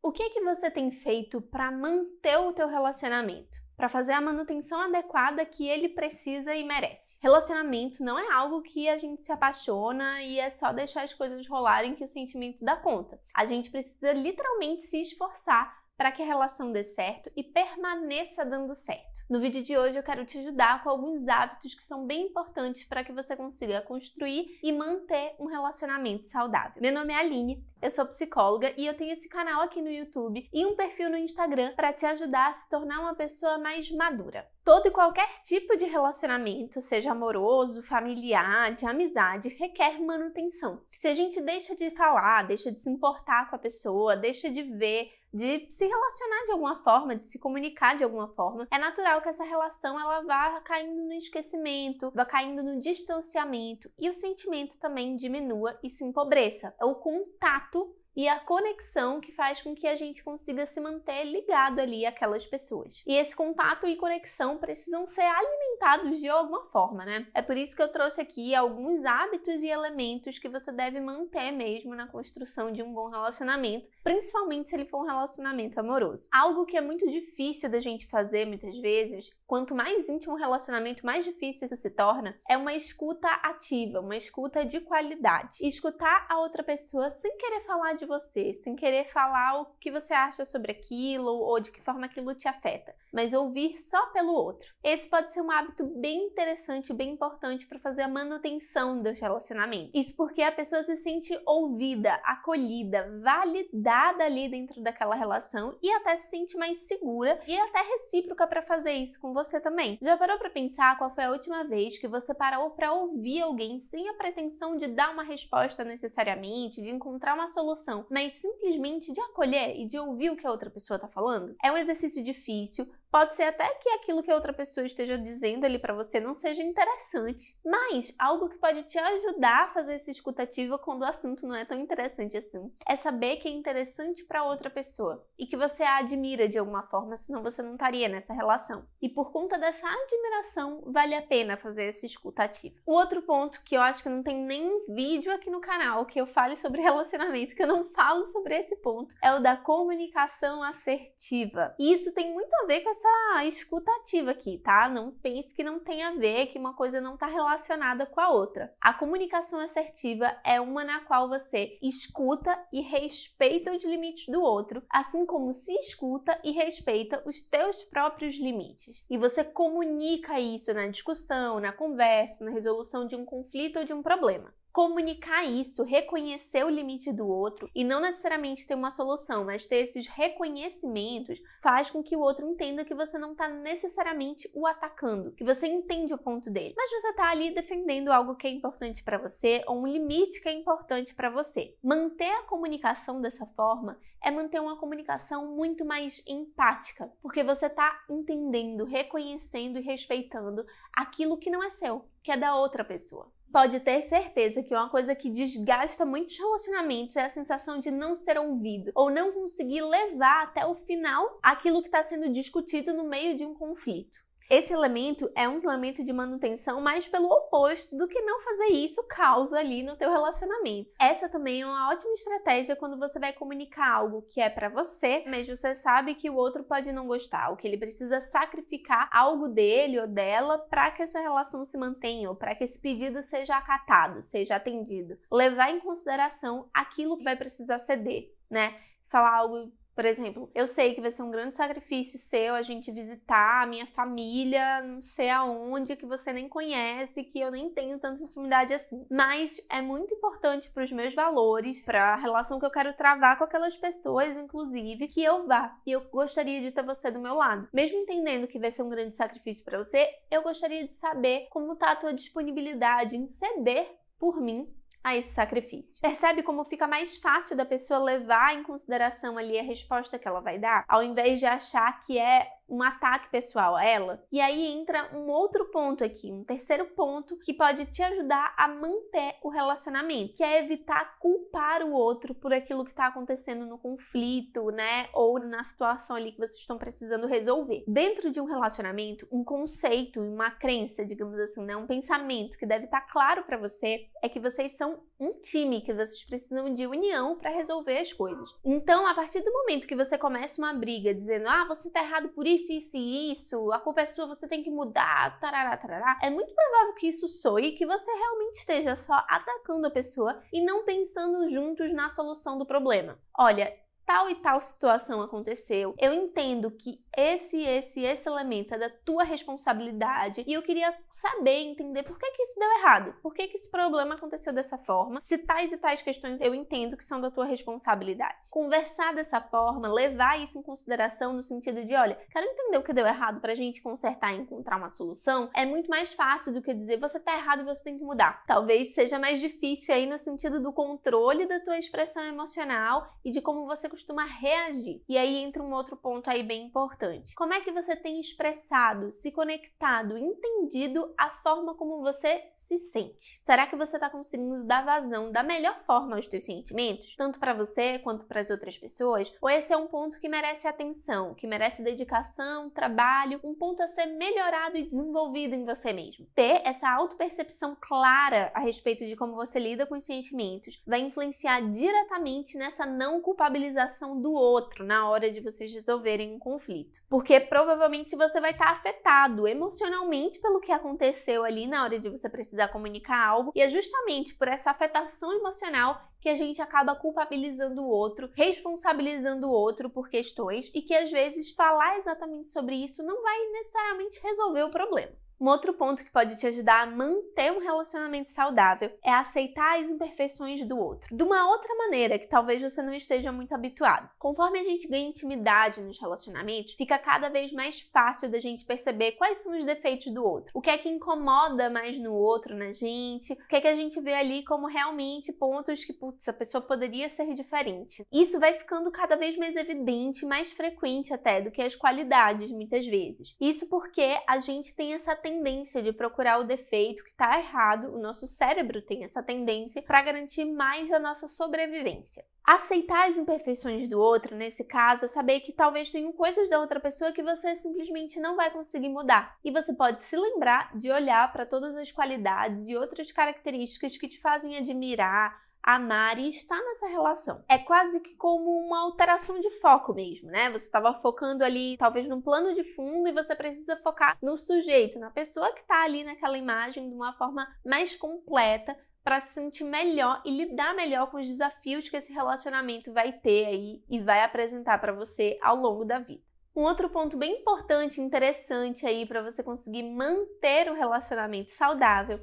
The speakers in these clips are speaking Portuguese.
O que você tem feito para manter o teu relacionamento? Para fazer a manutenção adequada que ele precisa e merece. Relacionamento não é algo que a gente se apaixona e é só deixar as coisas rolarem que o sentimento dá conta. A gente precisa literalmente se esforçar para que a relação dê certo e permaneça dando certo. No vídeo de hoje eu quero te ajudar com alguns hábitos que são bem importantes para que você consiga construir e manter um relacionamento saudável. Meu nome é Aline, eu sou psicóloga e eu tenho esse canal aqui no YouTube e um perfil no Instagram para te ajudar a se tornar uma pessoa mais madura. Todo e qualquer tipo de relacionamento, seja amoroso, familiar, de amizade, requer manutenção. Se a gente deixa de falar, deixa de se importar com a pessoa, deixa de ver, de se relacionar de alguma forma, de se comunicar de alguma forma, é natural que essa relação ela vá caindo no esquecimento, vá caindo no distanciamento e o sentimento também diminua e se empobreça. É o contato e a conexão que faz com que a gente consiga se manter ligado ali àquelas pessoas. E esse contato e conexão precisam ser alimentados de alguma forma, né? É por isso que eu trouxe aqui alguns hábitos e elementos que você deve manter mesmo na construção de um bom relacionamento, principalmente se ele for um relacionamento amoroso. Algo que é muito difícil da gente fazer muitas vezes, quanto mais íntimo o relacionamento, mais difícil isso se torna, é uma escuta ativa, uma escuta de qualidade. E escutar a outra pessoa sem querer falar de você, sem querer falar o que você acha sobre aquilo ou de que forma aquilo te afeta, mas ouvir só pelo outro. Esse pode ser um hábito bem interessante, bem importante para fazer a manutenção dos relacionamentos. Isso porque a pessoa se sente ouvida, acolhida, validada ali dentro daquela relação e até se sente mais segura e até recíproca para fazer isso com você também. Já parou para pensar qual foi a última vez que você parou para ouvir alguém sem a pretensão de dar uma resposta necessariamente, de encontrar uma solução, mas simplesmente de acolher e de ouvir o que a outra pessoa está falando? É um exercício difícil, pode ser até que aquilo que a outra pessoa esteja dizendo ali para você não seja interessante, mas algo que pode te ajudar a fazer essa escuta ativa quando o assunto não é tão interessante assim, é saber que é interessante para outra pessoa e que você a admira de alguma forma, senão você não estaria nessa relação. E por conta dessa admiração, vale a pena fazer essa escuta ativa. O outro ponto que eu acho que não tem nenhum vídeo aqui no canal que eu fale sobre relacionamento, que eu não falo sobre esse ponto, é o da comunicação assertiva. E isso tem muito a ver com essa escuta ativa aqui, tá? Não pense que não tem a ver, que uma coisa não está relacionada com a outra. A comunicação assertiva é uma na qual você escuta e respeita os limites do outro, assim como se escuta e respeita os teus próprios limites. E você comunica isso na discussão, na conversa, na resolução de um conflito ou de um problema. Comunicar isso, reconhecer o limite do outro e não necessariamente ter uma solução, mas ter esses reconhecimentos faz com que o outro entenda que você não está necessariamente o atacando, que você entende o ponto dele, mas você está ali defendendo algo que é importante para você ou um limite que é importante para você. Manter a comunicação dessa forma é manter uma comunicação muito mais empática, porque você está entendendo, reconhecendo e respeitando aquilo que não é seu, que é da outra pessoa. Pode ter certeza que uma coisa que desgasta muitos relacionamentos é a sensação de não ser ouvido ou não conseguir levar até o final aquilo que está sendo discutido no meio de um conflito. Esse elemento é um elemento de manutenção mais pelo oposto do que não fazer isso causa ali no teu relacionamento. Essa também é uma ótima estratégia quando você vai comunicar algo que é pra você, mas você sabe que o outro pode não gostar, ou que ele precisa sacrificar algo dele ou dela para que essa relação se mantenha, ou para que esse pedido seja acatado, seja atendido. Levar em consideração aquilo que vai precisar ceder, né? Falar algo. Por exemplo, eu sei que vai ser um grande sacrifício seu a gente visitar a minha família, não sei aonde, que você nem conhece, que eu nem tenho tanta intimidade assim. Mas é muito importante para os meus valores, para a relação que eu quero travar com aquelas pessoas, inclusive, que eu vá. E eu gostaria de ter você do meu lado. Mesmo entendendo que vai ser um grande sacrifício para você, eu gostaria de saber como está a tua disponibilidade em ceder por mim a esse sacrifício. Percebe como fica mais fácil da pessoa levar em consideração ali a resposta que ela vai dar, ao invés de achar que é um ataque pessoal a ela. E aí entra um outro ponto aqui, um terceiro ponto que pode te ajudar a manter o relacionamento, que é evitar culpar o outro por aquilo que está acontecendo no conflito, né? Ou na situação ali que vocês estão precisando resolver. Dentro de um relacionamento, um conceito, uma crença, digamos assim, né? Um pensamento que deve estar claro para você é que vocês são um time, que vocês precisam de união para resolver as coisas. Então, a partir do momento que você começa uma briga dizendo, você tá errado por isso, isso e isso, a culpa é sua, você tem que mudar, tarará, tarará, é muito provável que isso soe que você realmente esteja só atacando a pessoa e não pensando juntos na solução do problema. Olha, tal e tal situação aconteceu, eu entendo que esse elemento é da tua responsabilidade e eu queria saber, entender por que isso deu errado, por que esse problema aconteceu dessa forma, se tais e tais questões eu entendo que são da tua responsabilidade. Conversar dessa forma, levar isso em consideração no sentido de, olha, quero entender o que deu errado pra gente consertar e encontrar uma solução, é muito mais fácil do que dizer, você tá errado e você tem que mudar. Talvez seja mais difícil aí no sentido do controle da tua expressão emocional e de como você costuma reagir. E aí entra um outro ponto aí bem importante. Como é que você tem expressado, se conectado, entendido a forma como você se sente? Será que você está conseguindo dar vazão da melhor forma aos teus sentimentos, tanto para você quanto para as outras pessoas? Ou esse é um ponto que merece atenção, que merece dedicação, trabalho, um ponto a ser melhorado e desenvolvido em você mesmo? Ter essa autopercepção clara a respeito de como você lida com os sentimentos vai influenciar diretamente nessa não culpabilização do outro na hora de vocês resolverem um conflito. Porque provavelmente você vai estar afetado emocionalmente pelo que aconteceu ali na hora de você precisar comunicar algo, e é justamente por essa afetação emocional que a gente acaba culpabilizando o outro, responsabilizando o outro por questões e que às vezes falar exatamente sobre isso não vai necessariamente resolver o problema. Um outro ponto que pode te ajudar a manter um relacionamento saudável é aceitar as imperfeições do outro. De uma outra maneira que talvez você não esteja muito habituado. Conforme a gente ganha intimidade nos relacionamentos, fica cada vez mais fácil da gente perceber quais são os defeitos do outro. O que é que incomoda mais no outro, na gente, o que é que a gente vê ali como realmente pontos que, putz, a pessoa poderia ser diferente. Isso vai ficando cada vez mais evidente, mais frequente até do que as qualidades, muitas vezes. Isso porque a gente tem essa tendência de procurar o defeito que está errado, o nosso cérebro tem essa tendência para garantir mais a nossa sobrevivência. Aceitar as imperfeições do outro, nesse caso, é saber que talvez tenham coisas da outra pessoa que você simplesmente não vai conseguir mudar. E você pode se lembrar de olhar para todas as qualidades e outras características que te fazem admirar, amar e estar nessa relação. É quase que como uma alteração de foco mesmo, né? Você estava focando ali, talvez num plano de fundo, e você precisa focar no sujeito, na pessoa que está ali naquela imagem de uma forma mais completa, para se sentir melhor e lidar melhor com os desafios que esse relacionamento vai ter aí e vai apresentar para você ao longo da vida. Um outro ponto bem importante e interessante aí para você conseguir manter um relacionamento saudável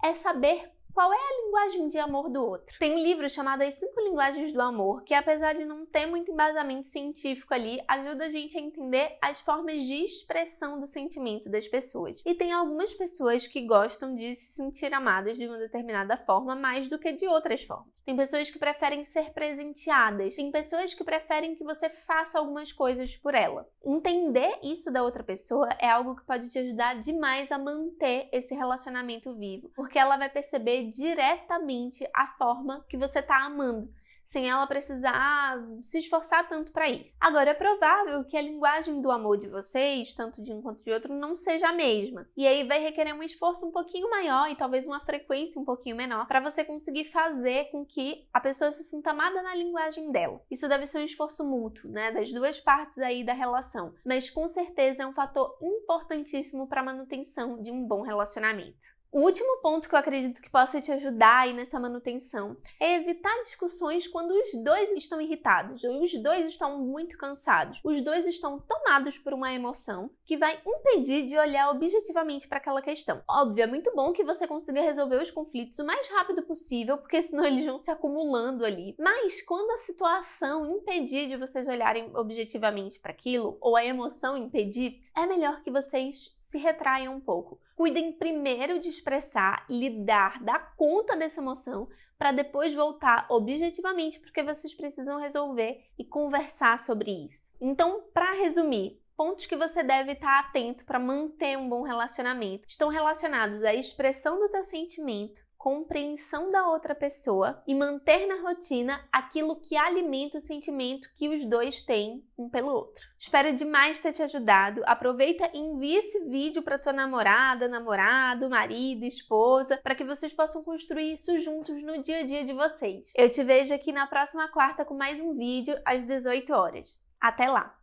é saber qual é a linguagem de amor do outro. Tem um livro chamado As 5 Linguagens do Amor, que apesar de não ter muito embasamento científico ali, ajuda a gente a entender as formas de expressão do sentimento das pessoas. E tem algumas pessoas que gostam de se sentir amadas de uma determinada forma mais do que de outras formas. Tem pessoas que preferem ser presenteadas, tem pessoas que preferem que você faça algumas coisas por ela. Entender isso da outra pessoa é algo que pode te ajudar demais a manter esse relacionamento vivo, porque ela vai perceber diretamente a forma que você está amando, sem ela precisar se esforçar tanto para isso. Agora, é provável que a linguagem do amor de vocês, tanto de um quanto de outro, não seja a mesma. E aí vai requerer um esforço um pouquinho maior e talvez uma frequência um pouquinho menor para você conseguir fazer com que a pessoa se sinta amada na linguagem dela. Isso deve ser um esforço mútuo, né, das duas partes aí da relação. Mas com certeza é um fator importantíssimo para a manutenção de um bom relacionamento. O último ponto que eu acredito que possa te ajudar aí nessa manutenção é evitar discussões quando os dois estão irritados, ou os dois estão muito cansados, os dois estão tomados por uma emoção que vai impedir de olhar objetivamente para aquela questão. Óbvio, é muito bom que você consiga resolver os conflitos o mais rápido possível, porque senão eles vão se acumulando ali. Mas quando a situação impedir de vocês olharem objetivamente para aquilo, ou a emoção impedir, é melhor que vocês se retraiam um pouco. Cuidem primeiro de expressar, lidar, dar conta dessa emoção, para depois voltar objetivamente porque vocês precisam resolver e conversar sobre isso. Então, para resumir, pontos que você deve estar atento para manter um bom relacionamento estão relacionados à expressão do teu sentimento, compreensão da outra pessoa e manter na rotina aquilo que alimenta o sentimento que os dois têm um pelo outro. Espero demais ter te ajudado. Aproveita e envia esse vídeo para tua namorada, namorado, marido, esposa, para que vocês possam construir isso juntos no dia a dia de vocês. Eu te vejo aqui na próxima quarta com mais um vídeo às 18 horas. Até lá!